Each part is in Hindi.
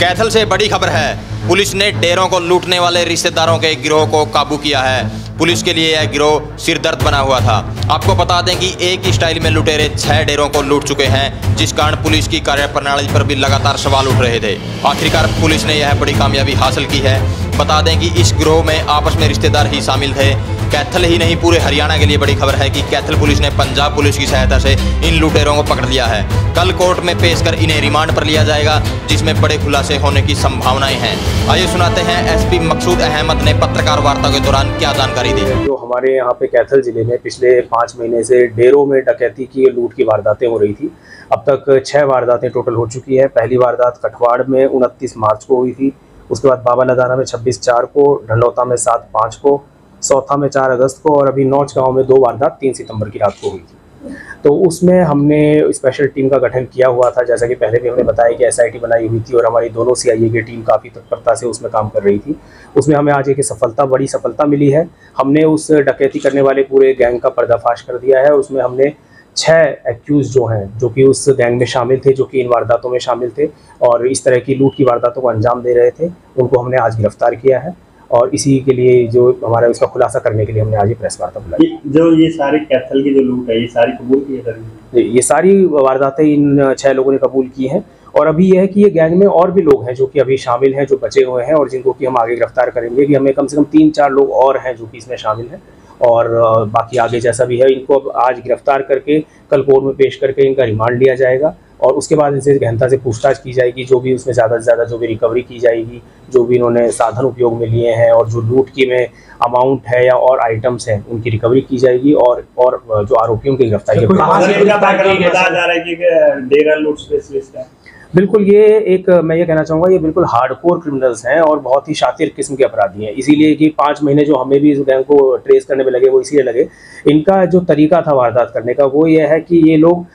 कैथल से बड़ी खबर है। पुलिस ने डेरों को लूटने वाले रिश्तेदारों के गिरोह को काबू किया है। पुलिस के लिए यह गिरोह सिरदर्द बना हुआ था। आपको बता दें कि एक ही स्टाइल में लुटेरे 6 डेरों को लूट चुके हैं, जिस कारण पुलिस की कार्यप्रणाली पर भी लगातार सवाल उठ रहे थे। आखिरकार पुलिस ने यह बड़ी कामयाबी हासिल की है। बता दें कि इस गिरोह में आपस में रिश्तेदार ही शामिल थे। कैथल ही नहीं, पूरे हरियाणा के लिए बड़ी खबर है कि कैथल पुलिस ने पंजाब पुलिस की सहायता से इन लुटेरों को पकड़ लिया है। कल कोर्ट में पेश कर इन्हें रिमांड पर लिया जाएगा, जिसमें बड़े खुलासे होने की संभावनाएं हैं। आइए सुनाते हैं एसपी मकसूद अहमद ने पत्रकार वार्ता के दौरान क्या जानकारी दी। जो हमारे यहाँ पे कैथल जिले में पिछले 5 महीने से डेरों में डकैती की, लूट की वारदातें हो रही थी। अब तक 6 वारदातें टोटल हो चुकी है। पहली वारदात कठवाड़ में 29 मार्च को हुई थी। उसके बाद बाबा लदाना में 26/4 को, ढंडौता में 7/5 को, सौथा में 4 अगस्त को और अभी नौच गाँव में 2 वारदात 3 सितंबर की रात को हुई थी। तो उसमें हमने स्पेशल टीम का गठन किया हुआ था। जैसा कि पहले भी हमने बताया कि एसआईटी बनाई हुई थी और हमारी दोनों सीआईए की टीम काफ़ी तत्परता से उसमें काम कर रही थी। उसमें हमें आज एक बड़ी सफलता मिली है। हमने उस डकैती करने वाले पूरे गैंग का पर्दाफाश कर दिया है। उसमें हमने 6 एक्यूज जो हैं, जो कि उस गैंग में शामिल थे, जो कि इन वारदातों में शामिल थे और इस तरह की लूट की वारदातों को अंजाम दे रहे थे, उनको हमने आज गिरफ्तार किया है। और इसी के लिए जो हमारा उसका खुलासा करने के लिए हमने आज ये प्रेस वार्ता बुलाई। जो ये सारी कैथल की जो लूट है, ये सारी कबूल की है? ये सारी वारदातें इन 6 लोगों ने कबूल की हैं। और अभी यह है कि ये गैंग में और भी लोग हैं जो कि अभी शामिल हैं, जो बचे हुए हैं और जिनको कि हम आगे गिरफ्तार करेंगे। कि हमें कम से कम 3-4 लोग और हैं जो कि इसमें शामिल हैं और बाकी आगे जैसा भी है इनको अब आज गिरफ्तार करके कल कोर्ट में पेश करके इनका रिमांड लिया जाएगा और उसके बाद इनसे गहनता से पूछताछ की जाएगी। जो भी उसमें ज़्यादा से ज़्यादा जो भी रिकवरी की जाएगी, जो भी इन्होंने साधन उपयोग में लिए हैं और जो लूट की में अमाउंट है या और आइटम्स हैं, उनकी रिकवरी की जाएगी और जो आरोपियों की गिरफ्तारी है। बिल्कुल, ये एक मैं ये कहना चाहूँगा, ये बिल्कुल हार्डकोर क्रिमिनल्स हैं और बहुत ही शातिर किस्म के अपराधी हैं। इसीलिए कि 5 महीने जो हमें भी इस गैंग को ट्रेस करने में लगे, वो इसलिए लगे। इनका जो तरीका था वारदात करने का, वो ये है कि ये लोग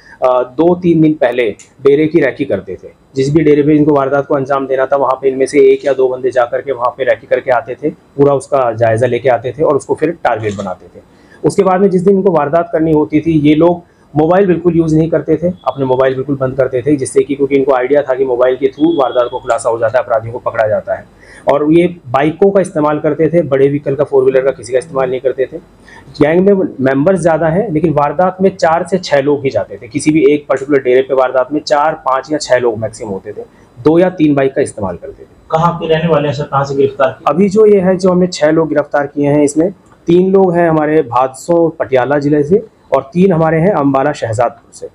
2-3 दिन पहले डेरे की रैकी करते थे। जिस भी डेरे पे इनको वारदात को अंजाम देना था, वहाँ पे इनमें से 1 या 2 बंदे जाकर के वहाँ पे रैकी करके आते थे, पूरा उसका जायज़ा लेके आते थे और उसको फिर टारगेट बनाते थे। उसके बाद में जिस दिन इनको वारदात करनी होती थी, ये लोग मोबाइल बिल्कुल यूज़ नहीं करते थे, अपने मोबाइल बिल्कुल बंद करते थे, जिससे कि क्योंकि इनको आइडिया था कि मोबाइल के थ्रू वारदात को खुलासा हो जाता है, अपराधियों को पकड़ा जाता है। और ये बाइकों का इस्तेमाल करते थे, बड़े व्हीकल का, 4 व्हीलर का किसी का इस्तेमाल नहीं करते थे। गैंग में मेंबर्स ज़्यादा हैं, लेकिन वारदात में 4 से 6 लोग ही जाते थे। किसी भी एक पर्टिकुलर डेरे पे वारदात में 4, 5 या 6 लोग मैक्सिमम होते थे। 2 या 3 बाइक का इस्तेमाल करते थे। कहाँ के रहने वाले हैं सर? कहाँ से गिरफ्तार किए? अभी जो ये है, जो हमने 6 लोग गिरफ्तार किए हैं, इसमें 3 लोग हैं हमारे भादसों पटियाला जिले से और 3 हमारे हैं अम्बाला शहजादपुर से।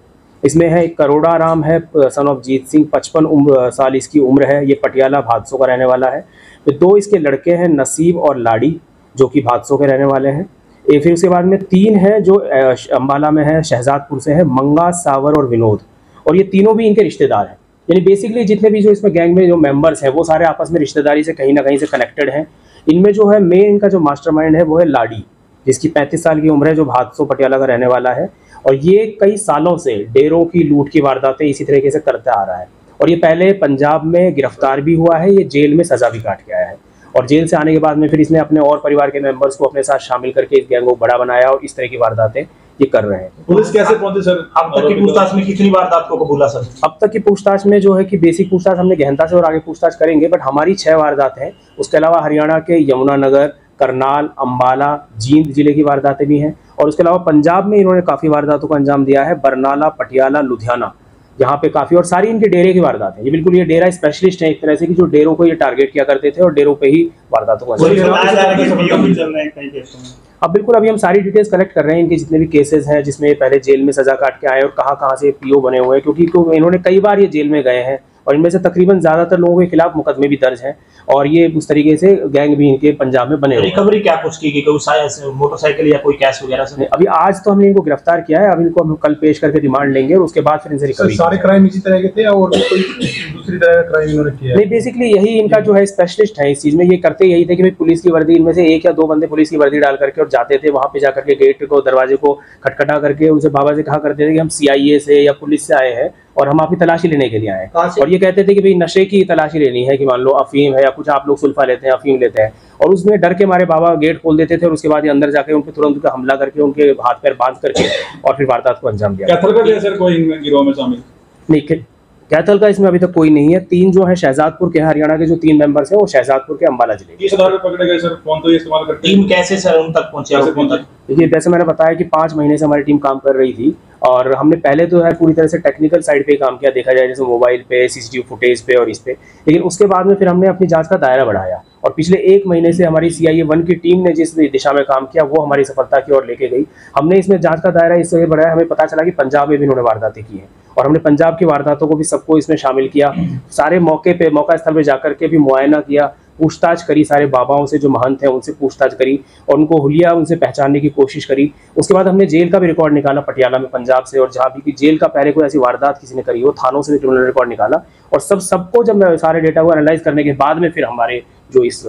इसमें है एक करोड़ा राम है, सन ऑफ जीत सिंह, 55 साल इसकी उम्र है, ये पटियाला भादसों का रहने वाला है। फिर 2 इसके लड़के हैं, नसीब और लाड़ी, जो कि भादसों के रहने वाले हैं। फिर उसके बाद में 3 हैं जो अम्बाला में है, शहजादपुर से है, मंगा, सावर और विनोद। और ये तीनों भी इनके रिश्तेदार हैं। यानी बेसिकली जितने भी जो इसमें गैंग में जो मेंबर्स हैं, वो सारे आपस में रिश्तेदारी से कहीं ना कहीं से कनेक्टेड हैं। इनमें जो है मेन इनका जो मास्टरमाइंड है, वो है लाड़ी, जिसकी 35 साल की उम्र है, जो भादसों पटियाला का रहने वाला है। और ये कई सालों से डेरों की लूट की वारदातें इसी तरीके से करता आ रहा है और ये पहले पंजाब में गिरफ्तार भी हुआ है, ये जेल में सजा भी काट के आया है और जेल से आने के बाद में फिर इसने अपने और परिवार के मेंबर्स को अपने साथ शामिल करके इस गैंग को बड़ा बनाया और इस तरह की वारदातें ये कर रहे हैं। पुलिस कैसे पहुंचे सर? अब तक की पूछताछ में कितनी वारदात को कबूला सर? अब तक की पूछताछ में जो है कि बेसिक पूछताछ हमने गहनता से और आगे पूछताछ करेंगे, बट हमारी 6 वारदात हैं। उसके अलावा हरियाणा के यमुनानगर, करनाल, अम्बाला, जींद जिले की वारदातें भी हैं और उसके अलावा पंजाब में इन्होंने काफ़ी वारदातों को अंजाम दिया है, बरनाला, पटियाला, लुधियाना, यहाँ पे काफ़ी, और सारी इनके डेरे की वारदात है। ये बिल्कुल ये डेरा स्पेशलिस्ट है एक तरह से, कि जो डेरों को ये टारगेट किया करते थे और डेरों पे ही वारदातों को अब बिल्कुल अभी हम सारी डिटेल्स कलेक्ट कर रहे हैं, इनके जितने भी केसेस हैं जिसमें पहले जेल में सजा काट के आए और कहाँ से पीओ बने हुए हैं, क्योंकि इन्होंने कई बार ये जेल में गए हैं और इनमें से तकरीबन ज़्यादातर लोगों के खिलाफ मुकदमे भी दर्ज हैं और ये उस तरीके से गैंग भी इनके पंजाब में बने हुए हैं। रिकवरी क्या कुछ की गई? मोटरसाइकिल या कोई कैश वगैरह से? अभी आज तो हमने इनको गिरफ्तार किया है, अब इनको हम कल पेश करके रिमांड लेंगे और उसके बाद फिर इनसे रिकवरी। सारे क्राइम इसी तरह के थे और कोई दूसरी तरह का क्राइम इन्होंने किया? नहीं, बेसिकली यही इनका जो है स्पेशलिस्ट है इस चीज़ में। ये करते यही थे कि भाई पुलिस की वर्दी, इनमें से 1 या 2 बंदे पुलिस की वर्दी डाल करके और जाते थे वहाँ पे जाकर के गेट को, दरवाजे को खटखटा करके उनसे बाबा से कहा करते थे कि हम सीआईए से या पुलिस से आए हैं और हम आपकी तलाशी लेने के लिए आए हैं। और ये कहते थे कि भाई नशे की तलाशी लेनी है, कि मान लो अफीम है या कुछ आप लोग सुल्फा लेते हैं, अफीम लेते हैं, और उसमें डर के मारे बाबा गेट खोल देते थे और उसके बाद ये अंदर जाके उन पर तुरंत उनका हमला करके उनके हाथ पैर बांध करके और फिर वारदात को अंजाम दिया। कैथल का सर कोई गिरोह में शामिल? नहीं, कैथल का इसमें अभी तक कोई नहीं है। 3 जो है शहजादपुर के, हरियाणा के जो 3 मेंबर्स हैं वो शहजादपुर के अंबाला जिले के। किस आधार पर पकड़े गए सर? फोन तो ये इस्तेमाल करते हैं। टीम कैसे सर उन तक पहुंचे, आरोपियों तक? देखिए, जैसे मैंने बताया कि 5 महीने से हमारी टीम काम कर रही थी और हमने पहले तो है पूरी तरह से टेक्निकल साइड पे काम किया, देखा जाए जैसे मोबाइल पे, सीसीटीवी फुटेज पे और इस पे। लेकिन उसके बाद में फिर हमने अपनी जांच का दायरा बढ़ाया और पिछले 1 महीने से हमारी CIA 1 की टीम ने जिस दिशा में काम किया वो हमारी सफलता की ओर लेके गई। हमने इसमें जांच का दायरा इसलिए बढ़ाया, हमें पता चला कि पंजाब में भी इन्होंने वारदातें की हैं और हमने पंजाब की वारदातों को भी सबको इसमें शामिल किया। सारे मौका स्थल पे जाकर के भी मुआयना किया, पूछताछ करी, सारे बाबाओं से जो महंत हैं उनसे पूछताछ करी और उनको हुलिया उनसे पहचानने की कोशिश करी। उसके बाद हमने जेल का भी रिकॉर्ड निकाला पटियाला में, पंजाब से, और जहाँ भी कि जेल का पहले कोई ऐसी वारदात किसी ने करी हो, थानों से भी क्रिमिनल रिकॉर्ड निकाला और सबको जब सारे डेटा को एनालाइज करने के बाद में फिर हमारे जो इस